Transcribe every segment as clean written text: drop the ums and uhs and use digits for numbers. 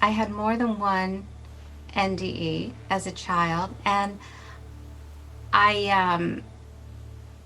I had more than one NDE as a child, and I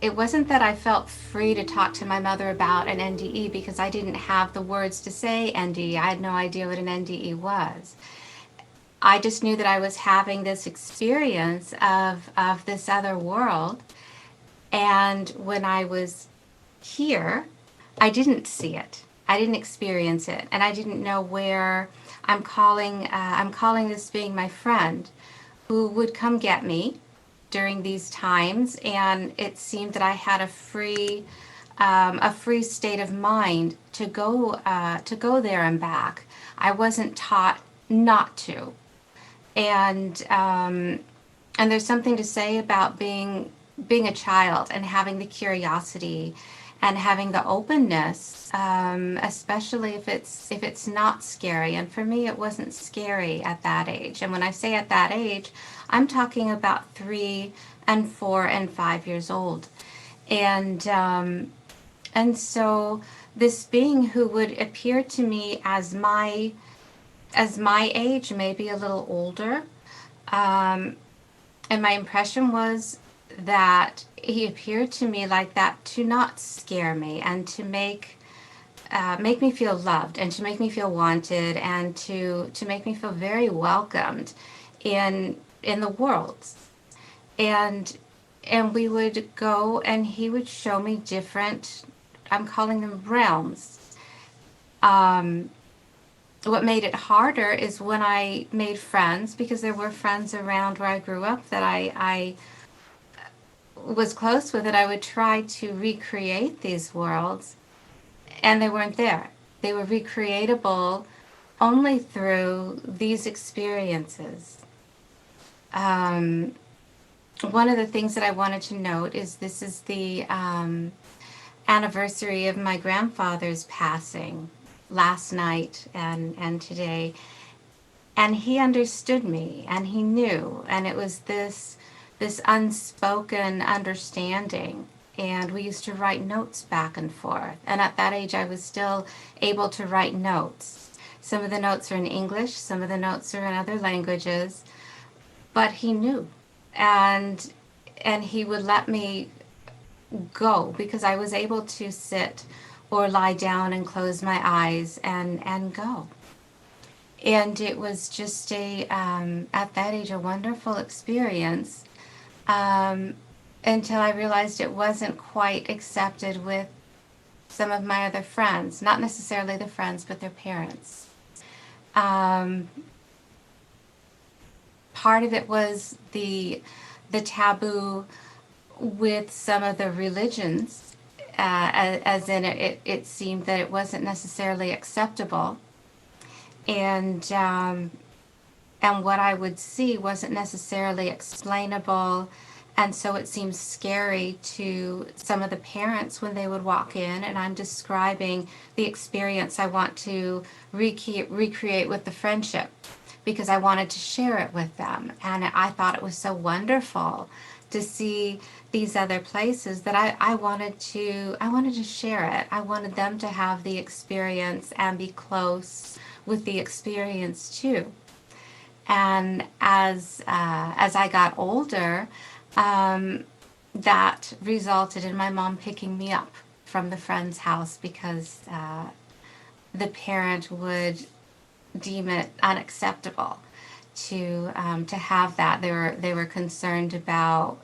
it wasn't that I felt free to talk to my mother about an NDE because I didn't have the words to say NDE. I had no idea what an NDE was. I just knew that I was having this experience of this other world. And when I was here, I didn't see it. I didn't experience it, and I didn't know where. I'm calling this being my friend, who would come get me during these times, and it seemed that I had a free state of mind to go there and back. I wasn't taught not to, and and there's something to say about being a child and having the curiosity and having the openness, especially if it's not scary. And for me, it wasn't scary at that age. And when I say at that age, I'm talking about 3 and 4 and 5 years old. And so this being who would appear to me as my age, maybe a little older, um, and my impression was that he appeared to me like that to not scare me and to make me feel loved and to make me feel wanted and to make me feel very welcomed in the world. And and we would go and he would show me different, I'm calling them realms. Um, what made it harder is when I made friends, because there were friends around where I grew up that I was close with, it, I would try to recreate these worlds, and they weren't there. They were recreatable only through these experiences. Um, One of the things that I wanted to note is this is the anniversary of my grandfather's passing last night and today. And he understood me and he knew. And it was this unspoken understanding. And we used to write notes back and forth. And at that age, I was still able to write notes. Some of the notes are in English, some of the notes are in other languages, but he knew. And and he would let me go because I was able to sit or lie down and close my eyes and go. And it was just at that age, a wonderful experience, um, until I realized it wasn't quite accepted with some of my other friends, not necessarily the friends, but their parents. Um, Part of it was the taboo with some of the religions, as in it seemed that it wasn't necessarily acceptable, and and what I would see wasn't necessarily explainable. And so it seemed scary to some of the parents when they would walk in, and I'm describing the experience I want to recreate with the friendship because I wanted to share it with them. And I thought it was so wonderful to see these other places that I wanted to share it. I wanted them to have the experience and be close with the experience too. And as I got older, um, that resulted in my mom picking me up from the friend's house because the parent would deem it unacceptable to have that. They were concerned about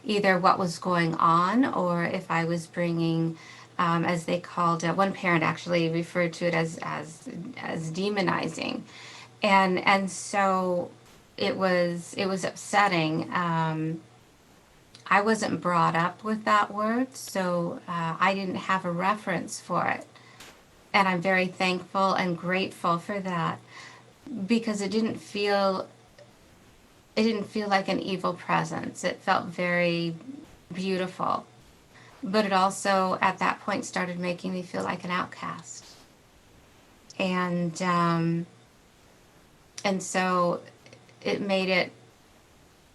either what was going on or if I was bringing, as they called it. One parent actually referred to it as demonizing, and so it was upsetting. I wasn't brought up with that word, so I didn't have a reference for it, and I'm very thankful and grateful for that because it didn't feel like an evil presence. It felt very beautiful, but it also at that point started making me feel like an outcast, and so it made it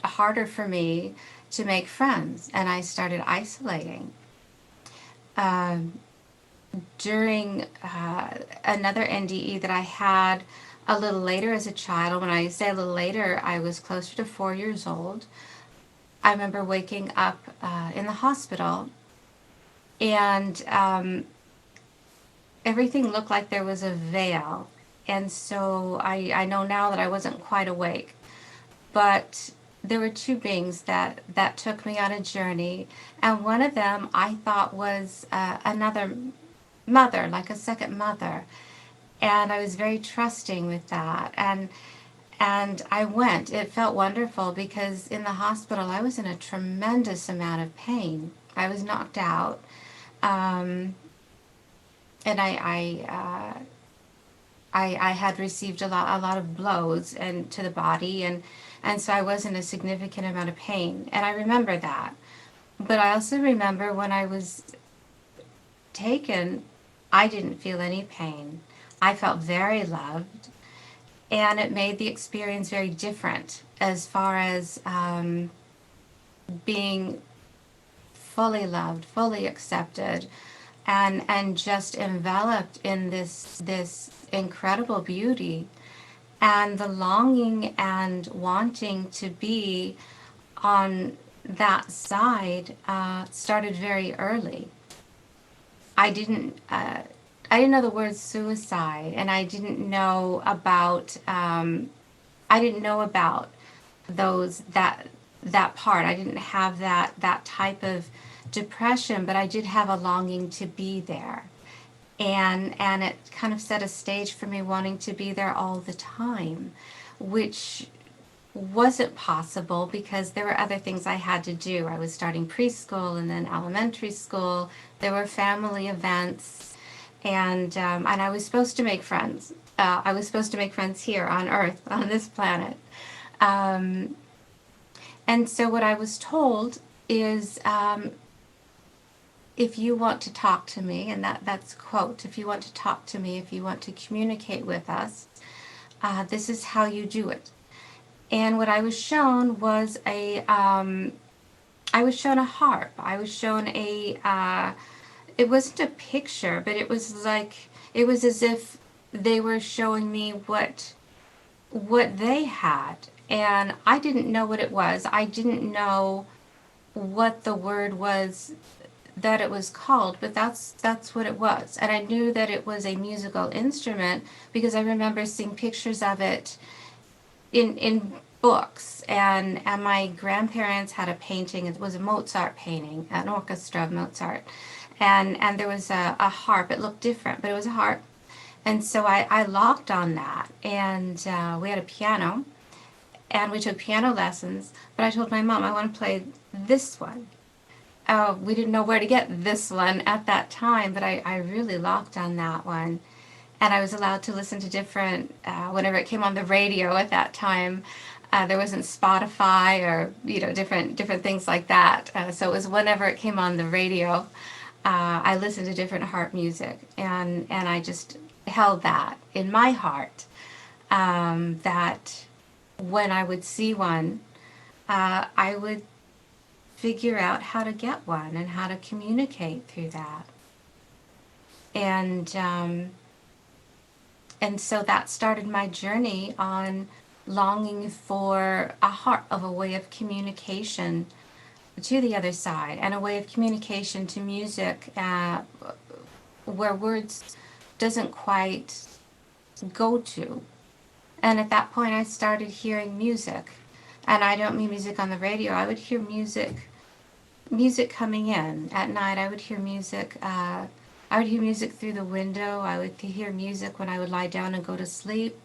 harder for me to make friends, and I started isolating. Um, During another NDE that I had, a little later as a child, when I say a little later, I was closer to 4 years old. I remember waking up in the hospital, and everything looked like there was a veil. And so I know now that I wasn't quite awake. But there were two beings that took me on a journey. And one of them I thought was another mother, like a second mother. And I was very trusting with that. And I went. It felt wonderful because in the hospital I was in a tremendous amount of pain. I was knocked out. Um, and I had received a lot of blows and to the body, and so I was in a significant amount of pain, and I remember that. But I also remember when I was taken, I didn't feel any pain. I felt very loved, and it made the experience very different as far as being fully loved, fully accepted, and just enveloped in this incredible beauty, and the longing and wanting to be on that side started very early. I didn't uh, I didn't know the word suicide, and I didn't know about those that part. I didn't have that type of depression, but I did have a longing to be there. And it kind of set a stage for me wanting to be there all the time, which wasn't possible because there were other things I had to do. I was starting preschool and then elementary school. There were family events, and I was supposed to make friends. I was supposed to make friends here on Earth, on this planet. Um, and so what I was told is, if you want to talk to me, and that's a quote, if you want to talk to me, if you want to communicate with us, this is how you do it. And what I was shown was I was shown a harp. I was shown it wasn't a picture, but it was as if they were showing me what they had. And I didn't know what it was. I didn't know what the word was that it was called, but that's what it was. And I knew that it was a musical instrument because I remember seeing pictures of it in books, and my grandparents had a painting. It was a Mozart painting, an orchestra of Mozart, and there was a harp. It looked different, but it was a harp. And so I locked on that, and we had a piano, and we took piano lessons. But I told my mom I want to play this one. We didn't know where to get this one at that time, but I really locked on that one. And I was allowed to listen to different, whenever it came on the radio at that time. There wasn't Spotify or different things like that. So it was whenever it came on the radio, I listened to different harp music, and I just held that in my heart. That when I would see one, I would figure out how to get one and how to communicate through that. And so that started my journey on longing for a heart of a way of communication to the other side, and a way of communication to music, where words doesn't quite go to. And at that point I started hearing music, and I don't mean music on the radio. I would hear music coming in at night. I would hear music. I would hear music through the window. I would hear music when I would lie down and go to sleep.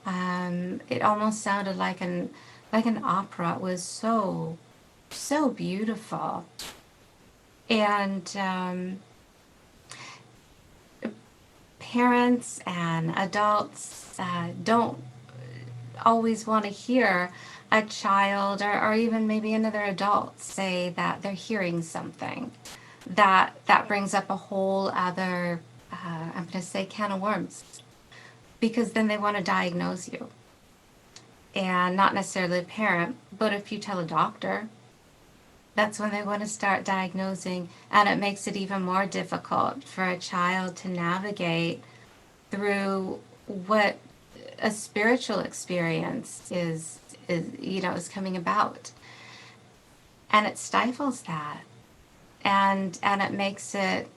It almost sounded like an opera. It was so beautiful. And parents and adults don't always want to hear a child, or even maybe another adult, say that they're hearing something. That brings up a whole other, I'm going to say, can of worms, because then they want to diagnose you. And not necessarily a parent, but if you tell a doctor, that's when they want to start diagnosing, and it makes it even more difficult for a child to navigate through what a spiritual experience is coming about, and it stifles that, and it makes it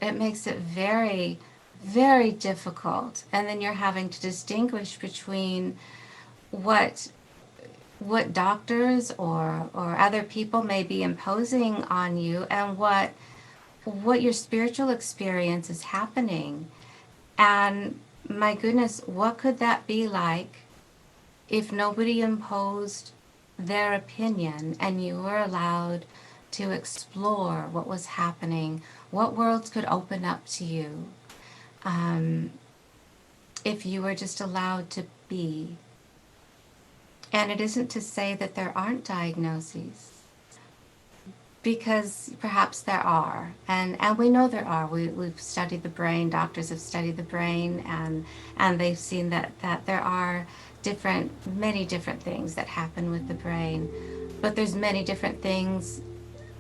very, very difficult. And then you're having to distinguish between what doctors or other people may be imposing on you, and what your spiritual experience is happening. And my goodness, what could that be like if nobody imposed their opinion and you were allowed to explore what was happening, what worlds could open up to you, um, if you were just allowed to be. And it isn't to say that there aren't diagnoses, because perhaps there are, and we know there are. We've studied the brain. Doctors have studied the brain, and they've seen that there are many different things that happen with the brain, but there's many different things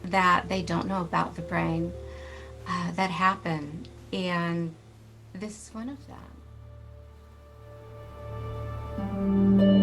that they don't know about the brain that happen, and this is one of them.